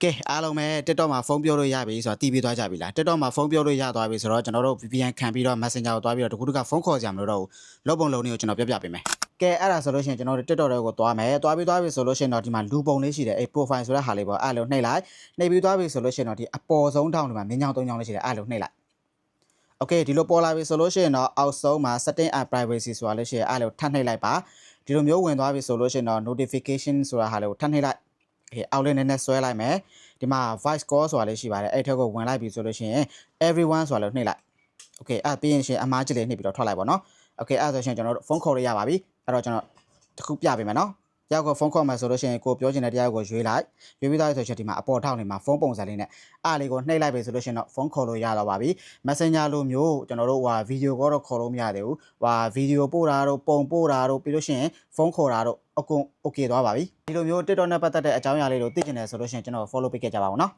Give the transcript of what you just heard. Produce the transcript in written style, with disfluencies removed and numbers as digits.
ကဲအားလုံးပဲ TikTok မှာဖုန်းပြောလို့ရပြီဆိုတာတီးပြီးသွားကြပြီလား TikTok မှာဖုန်းပြောလို့ရသွားပြီဆိုတော့ကျွန်တော်တို့ VPN ခံပြီးတော့ Messenger ကိုတွားပြီးတော့တခုတကဖုန်းခေါ်ကြမလို့တော့လောက်ပုံလုံးလေးကိုကျွန်တော်ပြပေးမယ်ကဲအဲ့ဒါဆိုလို့ရှိရင်ကျွန်တော်တို့ TikTok တွေကိုတွားမယ်တွားပြီးပြီဆိုလို့ရှိရင်တော့ဒီမှာလူပုံလေးရှိတယ်အဲ့ profile ဆိုတဲ့ဟာလေးပေါ့အဲ့လိုနှိပ်လိုက်နှိပ်ပြီးသွားပြီဆိုလို့ရှိရင်တော့ဒီအပေါ်ဆုံးထောင်ဒီမှာမြင်းချောင်း၃ချောင်းလေးရှိတယ်အဲ့လိုနှိပ်လိုက် Okay ဒီလိုပေါ်လာပြီဆိုလို့ရှိရင်တော့အောက်ဆုံးမှာ setting and privacy ဆိုတာလေးရှိတယ်အဲ့လိုထပ်နှိပ်လိုက်ပါဒီလိုမျိုးဝင်သွားပြီဆိုလို့ရှိရင်တော့ notification ဆိုတာဟာလေးကိုထပ်နှိပ်လိုက်အောက်လေးနည်းနည်းဆွဲလိုက်မယ်ဒီမှာ voice call ဆိုတာလေးရှိပါတယ်အဲ့ထက်ကိုဝင်လိုက်ပြီဆိုလို့ရှိရင် everyone ဆိုတာလေးနှိပ်လိုက် Okay အဲ့ပြီးရင်ရှင်အမားကြီးလေးနှိပ်ပြီးတော့ထွက်လိုက်ပါတော့ Okay အဲ့ဆိုရှင်ကျွန်တော်တို့ဖုန်းခေါ်လို့ရပါပြီအဲ့တော့ကျွန်တော်တခုပြပေးမယ်နော်တယောက်ကိုဖုန်းခေါ်မှာဆိုလို့ရှိရင်ကိုပြောချင်တဲ့တရားကိုရွေးလိုက်ရွေးပြီးသားဆိုရှင်ဒီမှာအပေါ်ထောက်နေမှာဖုန်းပုံစံလေးနဲ့အားလေးကိုနှိပ်လိုက်ပြီဆိုလို့ရှင်တော့ဖုန်းခေါ်လို့ရတော့ပါပြီ Messenger လိုမျိုးကျွန်တော်တို့ဟိုဗီဒီယိုကောတော့ခေါ်လို့မရသေးဘူးဟိုဗီဒီယိုပို့တာတို့ပုံပို့တာတို့ပြီးလို့ရှိရင်ဖုန်းခေါ်တာတို့အကုန် Okay သွားပါပြီဒီလိုမျိုး TikTok နဲ့ပတ်သက်တဲ့အကြောင်းအရာလေးတို့သိချင်တယ်ဆိုလို့ရှိရင်ကျွန်တော် follow ပေးခဲ့ကြပါဦးနော်